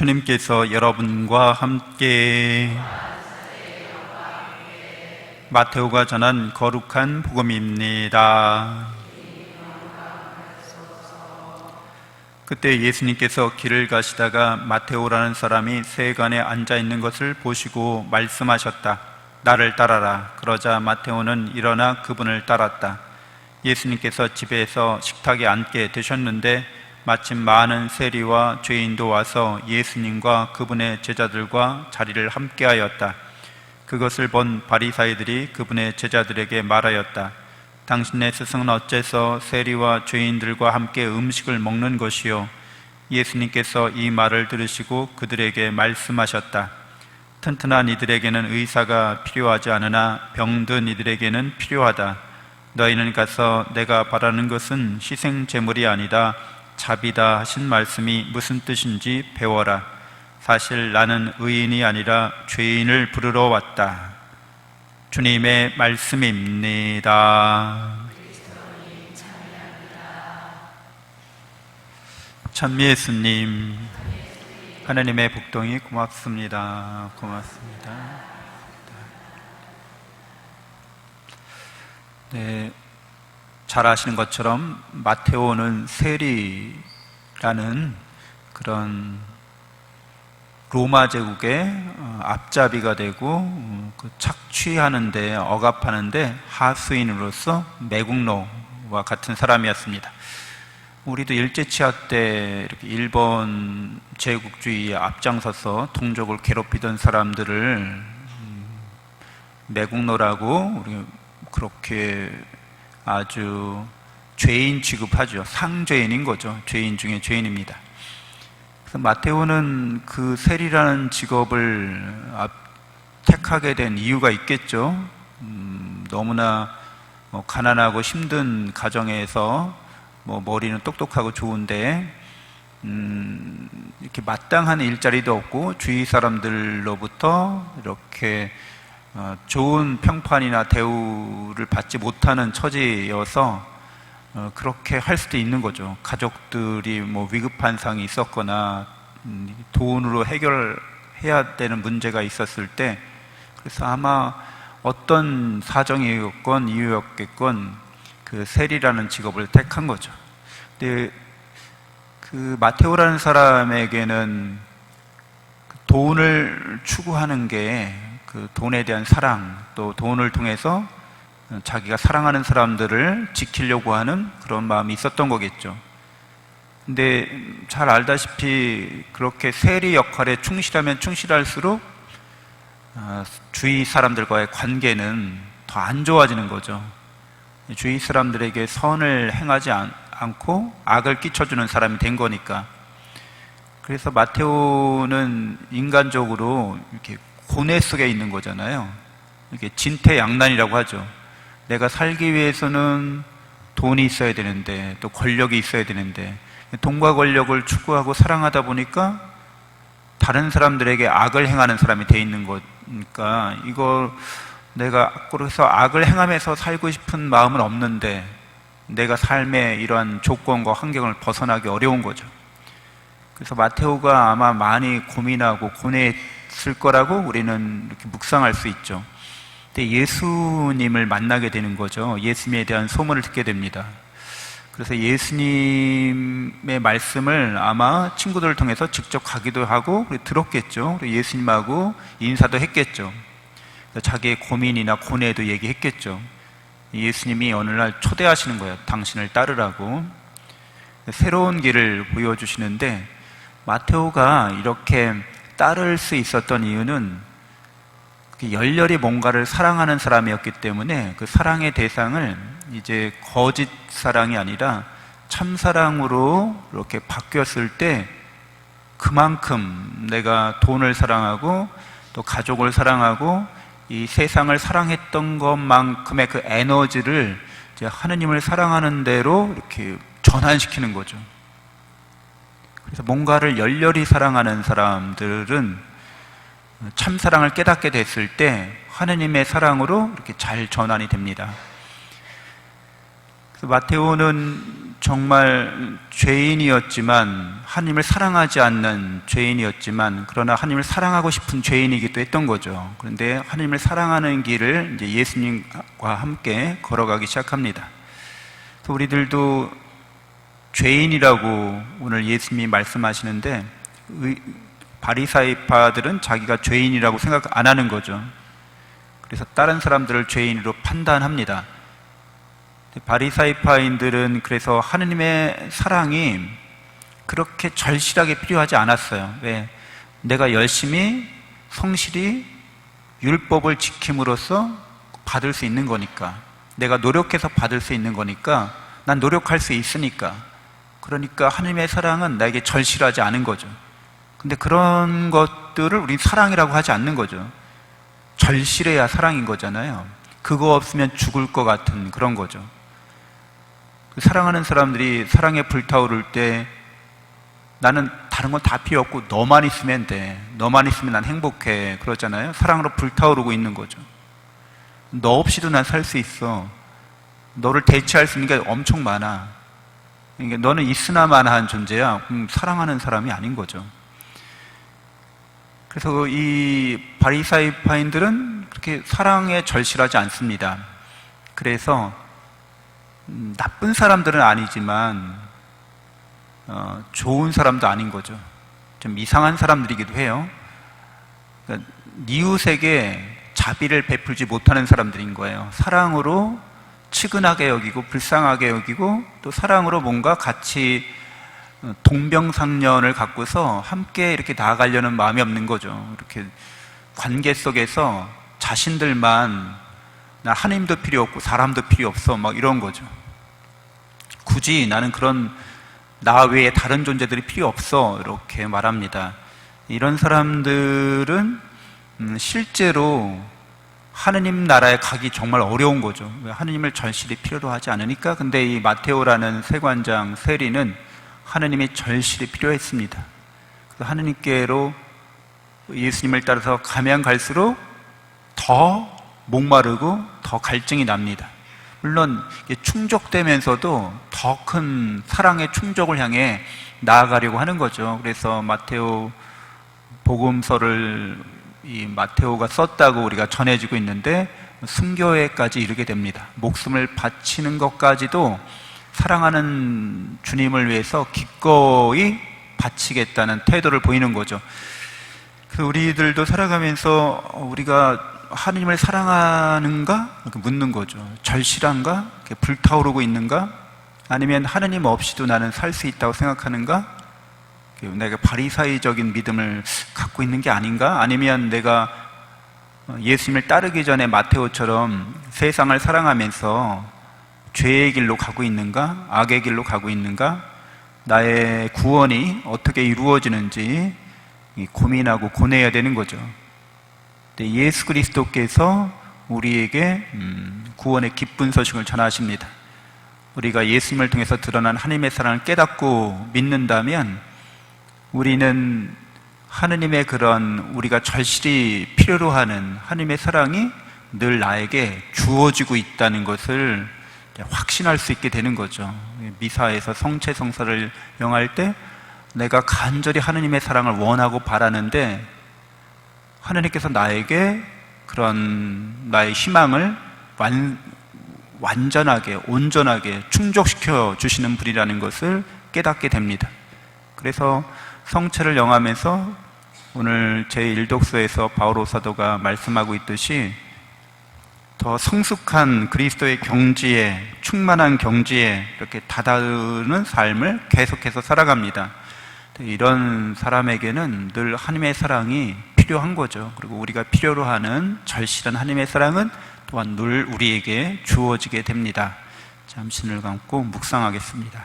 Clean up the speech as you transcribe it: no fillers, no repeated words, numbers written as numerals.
주님께서 여러분과 함께 마테오가 전한 거룩한 복음입니다. 그때 예수님께서 길을 가시다가 마테오라는 사람이 세간에 앉아 있는 것을 보시고 말씀하셨다. 나를 따라라. 그러자 마테오는 일어나 그분을 따랐다. 예수님께서 집에서 식탁에 앉게 되셨는데 마침 많은 세리와 죄인도 와서 예수님과 그분의 제자들과 자리를 함께하였다. 그것을 본 바리사이들이 그분의 제자들에게 말하였다. 당신의 스승은 어째서 세리와 죄인들과 함께 음식을 먹는 것이요? 예수님께서 이 말을 들으시고 그들에게 말씀하셨다. 튼튼한 이들에게는 의사가 필요하지 않으나 병든 이들에게는 필요하다. 너희는 가서 내가 바라는 것은 희생 제물이 아니다 자비다 하신 말씀이 무슨 뜻인지 배워라. 사실 나는 의인이 아니라 죄인을 부르러 왔다. 주님의 말씀입니다. 참 예수님, 하나님의 복동이 고맙습니다. 고맙습니다. 네, 잘 아시는 것처럼 마테오는 세리라는 그런 로마 제국의 앞잡이가 되고 착취하는데 억압하는데 하수인으로서 매국노와 같은 사람이었습니다. 우리도 일제치하 때 이렇게 일본 제국주의에 앞장서서 동족을 괴롭히던 사람들을 매국노라고 우리 그렇게 아주 죄인 취급하죠. 상죄인인 거죠. 죄인 중에 죄인입니다. 그래서 마테오는 그 세리라는 직업을 택하게 된 이유가 있겠죠. 너무나 가난하고 힘든 가정에서 머리는 똑똑하고 좋은데 이렇게 마땅한 일자리도 없고 주위 사람들로부터 이렇게 좋은 평판이나 대우를 받지 못하는 처지여서 그렇게 할 수도 있는 거죠. 가족들이 위급한 상이 있었거나 돈으로 해결해야 되는 문제가 있었을 때, 그래서 아마 어떤 사정이었건 이유였겠건 그 세리라는 직업을 택한 거죠. 근데 그 마테오라는 사람에게는 돈을 추구하는 게 그 돈에 대한 사랑, 또 돈을 통해서 자기가 사랑하는 사람들을 지키려고 하는 그런 마음이 있었던 거겠죠. 근데 잘 알다시피 그렇게 세리 역할에 충실하면 충실할수록 주위 사람들과의 관계는 더 안 좋아지는 거죠. 주위 사람들에게 선을 행하지 않고 악을 끼쳐주는 사람이 된 거니까. 그래서 마테오는 인간적으로 이렇게 고뇌 속에 있는 거잖아요. 이게 진퇴양난이라고 하죠. 내가 살기 위해서는 돈이 있어야 되는데, 또 권력이 있어야 되는데, 돈과 권력을 추구하고 사랑하다 보니까 다른 사람들에게 악을 행하는 사람이 돼 있는 거니까, 이거 내가 그래서 악을 행하면서 살고 싶은 마음은 없는데 내가 삶의 이러한 조건과 환경을 벗어나기 어려운 거죠. 그래서 마테오가 아마 많이 고민하고 고뇌했을 거라고 우리는 이렇게 묵상할 수 있죠. 근데 예수님을 만나게 되는 거죠. 예수님에 대한 소문을 듣게 됩니다. 그래서 예수님의 말씀을 아마 친구들을 통해서 직접 가기도 하고 들었겠죠. 그리고 예수님하고 인사도 했겠죠. 자기의 고민이나 고뇌도 얘기했겠죠. 예수님이 어느 날 초대하시는 거예요. 당신을 따르라고. 새로운 길을 보여주시는데, 마테오가 이렇게 따를 수 있었던 이유는 열렬히 뭔가를 사랑하는 사람이었기 때문에 그 사랑의 대상을 이제 거짓 사랑이 아니라 참 사랑으로 이렇게 바뀌었을 때 그만큼 내가 돈을 사랑하고 또 가족을 사랑하고 이 세상을 사랑했던 것만큼의 그 에너지를 이제 하느님을 사랑하는 대로 이렇게 전환시키는 거죠. 그래서 뭔가를 열렬히 사랑하는 사람들은 참사랑을 깨닫게 됐을 때 하느님의 사랑으로 이렇게 잘 전환이 됩니다. 그래서 마테오는 정말 죄인이었지만, 하나님을 사랑하지 않는 죄인이었지만, 그러나 하나님을 사랑하고 싶은 죄인이기도 했던 거죠. 그런데 하나님을 사랑하는 길을 이제 예수님과 함께 걸어가기 시작합니다. 그래서 우리들도 죄인이라고 오늘 예수님이 말씀하시는데, 바리사이파들은 자기가 죄인이라고 생각 안 하는 거죠. 그래서 다른 사람들을 죄인으로 판단합니다. 바리사이파인들은 그래서 하느님의 사랑이 그렇게 절실하게 필요하지 않았어요. 왜? 내가 열심히 성실히 율법을 지킴으로써 받을 수 있는 거니까, 내가 노력해서 받을 수 있는 거니까, 난 노력할 수 있으니까, 그러니까 하느님의 사랑은 나에게 절실하지 않은 거죠. 근데 그런 것들을 우린 사랑이라고 하지 않는 거죠. 절실해야 사랑인 거잖아요. 그거 없으면 죽을 것 같은 그런 거죠. 사랑하는 사람들이 사랑에 불타오를 때 나는 다른 건 다 필요 없고 너만 있으면 돼. 너만 있으면 난 행복해. 그러잖아요. 사랑으로 불타오르고 있는 거죠. 너 없이도 난 살 수 있어. 너를 대체할 수 있는 게 엄청 많아. 그러니까 너는 있으나마나한 존재야. 사랑하는 사람이 아닌 거죠. 그래서 이 바리사이파인들은 그렇게 사랑에 절실하지 않습니다. 그래서 나쁜 사람들은 아니지만 좋은 사람도 아닌 거죠. 좀 이상한 사람들이기도 해요. 그러니까 이웃에게 자비를 베풀지 못하는 사람들인 거예요. 사랑으로 측은하게 여기고 불쌍하게 여기고 또 사랑으로 뭔가 같이 동병상련을 갖고서 함께 이렇게 나아가려는 마음이 없는 거죠. 이렇게 관계 속에서 자신들만, 나 하나님도 필요 없고 사람도 필요 없어, 막 이런 거죠. 굳이 나는 그런 나 외에 다른 존재들이 필요 없어, 이렇게 말합니다. 이런 사람들은 실제로 하느님 나라에 가기 정말 어려운 거죠. 하느님을 절실히 필요로 하지 않으니까. 근데 이 마테오라는 세관장 세리는 하느님이 절실히 필요했습니다. 그래서 하느님께로 예수님을 따라서 가면 갈수록 더 목마르고 더 갈증이 납니다. 물론 충족되면서도 더 큰 사랑의 충족을 향해 나아가려고 하는 거죠. 그래서 마테오 복음서를 이 마테오가 썼다고 우리가 전해지고 있는데 순교회까지 이르게 됩니다. 목숨을 바치는 것까지도 사랑하는 주님을 위해서 기꺼이 바치겠다는 태도를 보이는 거죠. 그래서 우리들도 살아가면서 우리가 하나님을 사랑하는가? 이렇게 묻는 거죠. 절실한가? 이렇게 불타오르고 있는가? 아니면 하나님 없이도 나는 살 수 있다고 생각하는가? 내가 바리사이적인 믿음을 갖고 있는 게 아닌가? 아니면 내가 예수님을 따르기 전에 마테오처럼 세상을 사랑하면서 죄의 길로 가고 있는가? 악의 길로 가고 있는가? 나의 구원이 어떻게 이루어지는지 고민하고 고뇌해야 되는 거죠. 예수 그리스도께서 우리에게 구원의 기쁜 소식을 전하십니다. 우리가 예수님을 통해서 드러난 하나님의 사랑을 깨닫고 믿는다면 우리는 하느님의 그런 우리가 절실히 필요로 하는 하느님의 사랑이 늘 나에게 주어지고 있다는 것을 확신할 수 있게 되는 거죠. 미사에서 성체성사를 영할 때 내가 간절히 하느님의 사랑을 원하고 바라는데 하느님께서 나에게 그런 나의 희망을 완전하게 온전하게 충족시켜 주시는 분이라는 것을 깨닫게 됩니다. 그래서 성체를 영하면서 오늘 제1독서에서 바오로 사도가 말씀하고 있듯이 더 성숙한 그리스도의 경지에, 충만한 경지에 이렇게 다다르는 삶을 계속해서 살아갑니다. 이런 사람에게는 늘 하나님의 사랑이 필요한 거죠. 그리고 우리가 필요로 하는 절실한 하나님의 사랑은 또한 늘 우리에게 주어지게 됩니다. 잠시 눈을 감고 묵상하겠습니다.